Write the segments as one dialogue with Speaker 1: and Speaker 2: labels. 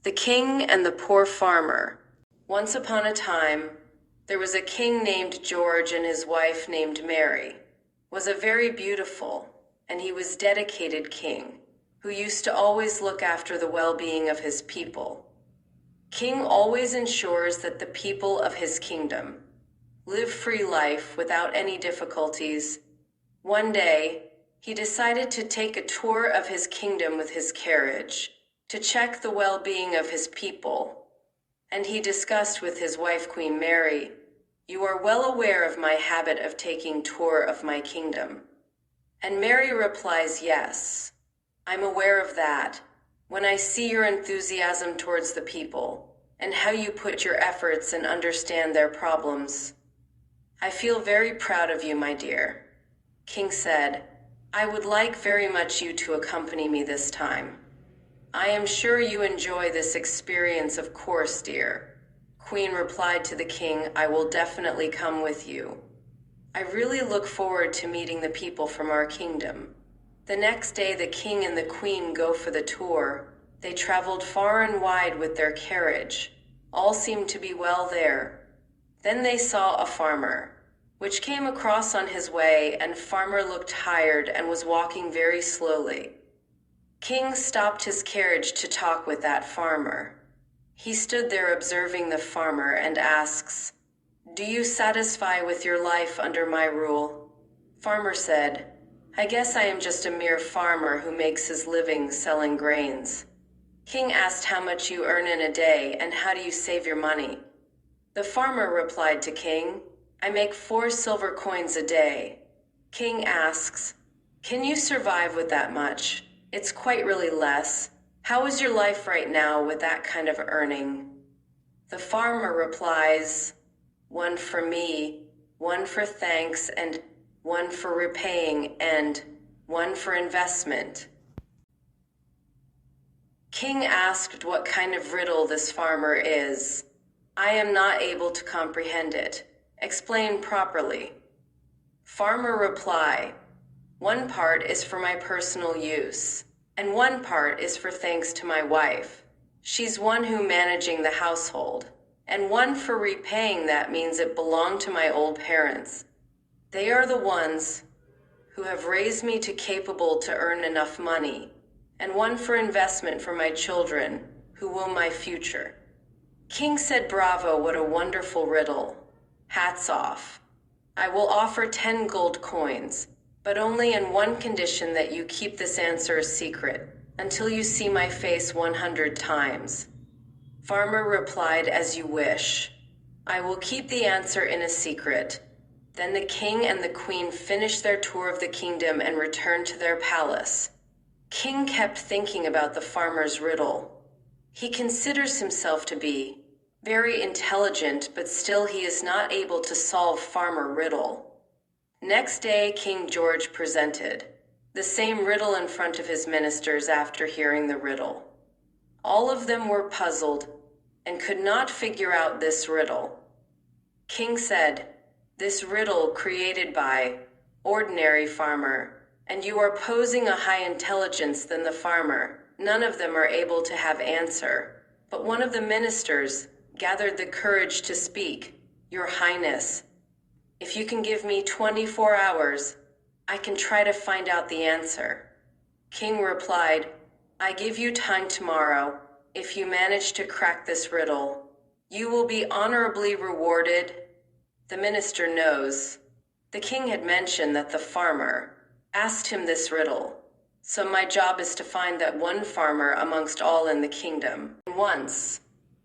Speaker 1: The King and the Poor Farmer. Once upon a time, there was a king named George, and his wife named Mary. Was a very beautiful, and he was dedicated king, who used to always look after the well-being of his people. King always ensures that the people of his kingdom live free life without any difficulties. One day, he decided to take a tour of his kingdom with his carriage to check the well-being of his people. And he discussed with his wife, Queen Mary, "You are well aware of my habit of taking tour of my kingdom." And Mary replies, "Yes, I'm aware of that. When I see your enthusiasm towards the people and how you put your efforts and understand their problems, I feel very proud of you, my dear." King said, "I would like very much you to accompany me this time." "I am sure you enjoy this experience, of course, dear." Queen replied to the king, "I will definitely come with you. I really look forward to meeting the people from our kingdom." The next day, the king and the queen go for the tour. They traveled far and wide with their carriage. All seemed to be well there. Then they saw a farmer, which came across on his way, and farmer looked tired and was walking very slowly. King stopped his carriage to talk with that farmer. He stood there observing the farmer and asks, "Do you satisfy with your life under my rule?" Farmer said, "I guess I am just a mere farmer who makes his living selling grains." King asked how much you earn in a day and how do you save your money. The farmer replied to King, "I make 4 silver coins a day." King asks, "Can you survive with that much? It's quite really less. How is your life right now with that kind of earning?" The farmer replies, "1 for me, 1 for thanks, and 1 for repaying, and 1 for investment." King asked what kind of riddle this farmer is. "I am not able to comprehend it. Explain properly." Farmer reply, "1 part is for my personal use, and 1 part is for thanks to my wife. She's one who managing the household, and 1 for repaying, that means it belonged to my old parents. They are the ones who have raised me to capable to earn enough money, and 1 for investment for my children who will my future." King said, "Bravo, what a wonderful riddle. Hats off. I will offer 10 gold coins, but only in 1 condition, that you keep this answer a secret until you see my face 100 times. Farmer replied, "As you wish. I will keep the answer in a secret." Then the king and the queen finished their tour of the kingdom and returned to their palace. King kept thinking about the farmer's riddle. He considers himself to be very intelligent, but still he is not able to solve farmer riddle. Next day, King George presented the same riddle in front of his ministers after hearing the riddle. All of them were puzzled and could not figure out this riddle. King said, "This riddle created by ordinary farmer, and you are posing a high intelligence than the farmer. None of them are able to have answer." But one of the ministers gathered the courage to speak, "Your Highness, if you can give me 24 hours, I can try to find out the answer." King replied, "I give you time tomorrow. If you manage to crack this riddle, you will be honorably rewarded." The minister knows. The king had mentioned that the farmer asked him this riddle. "So my job is to find that 1 farmer amongst all in the kingdom. And once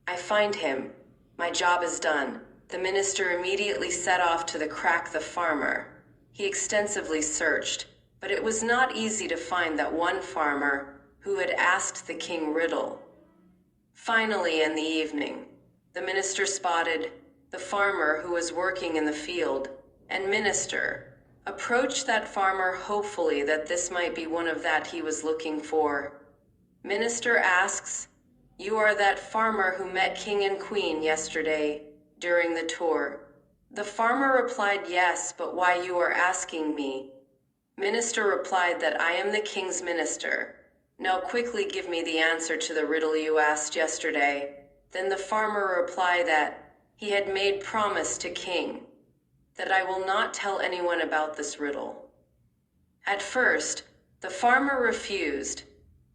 Speaker 1: I find him, my job is done." The minister immediately set off to crack the farmer. He extensively searched, but it was not easy to find that 1 farmer who had asked the king riddle. Finally, in the evening, the minister spotted the farmer who was working in the field, and minister approached that farmer hopefully that this might be one of that he was looking for. Minister asks, "You are that farmer who met king and queen yesterday during the tour?" The farmer replied, "Yes, but why you are asking me?" Minister replied that I am the king's minister. Now quickly give me the answer to the riddle you asked yesterday." Then the farmer replied that he had made promise to king, that I will not tell anyone about this riddle. At first, the farmer refused.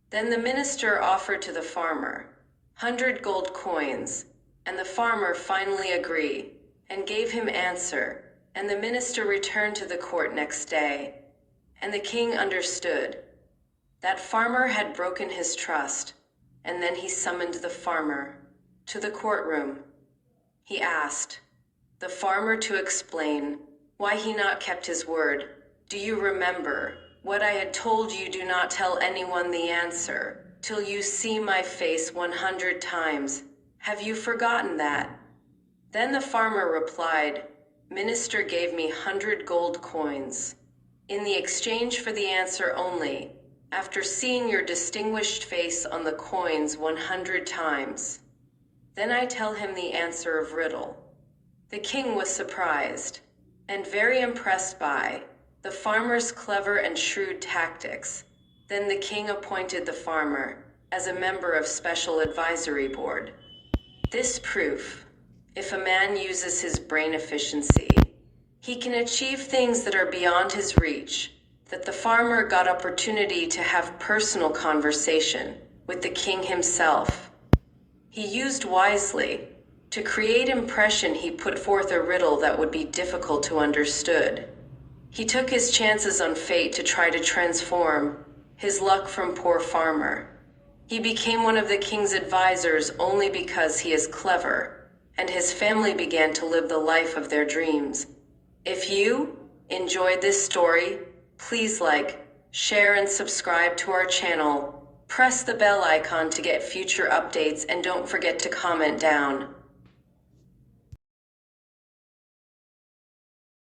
Speaker 1: Then the minister offered to the farmer 100 gold coins, and the farmer finally agreed and gave him answer, and the minister returned to the court next day, and the king understood that farmer had broken his trust, and then he summoned the farmer to the courtroom. He asked the farmer to explain why he not kept his word. "Do you remember what I had told you? Do not tell anyone the answer till you see my face 100 times. Have you forgotten that?" Then the farmer replied, "Minister gave me 100 gold coins in the exchange for the answer only, after seeing your distinguished face on the coins 100 times. Then I tell him the answer of riddle." The king was surprised and very impressed by the farmer's clever and shrewd tactics. Then the king appointed the farmer as a member of special advisory board. This proof, if a man uses his brain efficiency, he can achieve things that are beyond his reach, that the farmer got opportunity to have personal conversation with the king himself. He used wisely to create impression. He put forth a riddle that would be difficult to understood. He took his chances on fate to try to transform his luck from poor farmer. He became one of the king's advisors only because he is clever, and his family began to live the life of their dreams. If you enjoyed this story, please like, share, and subscribe to our channel. Press the bell icon to get future updates, and don't forget to comment down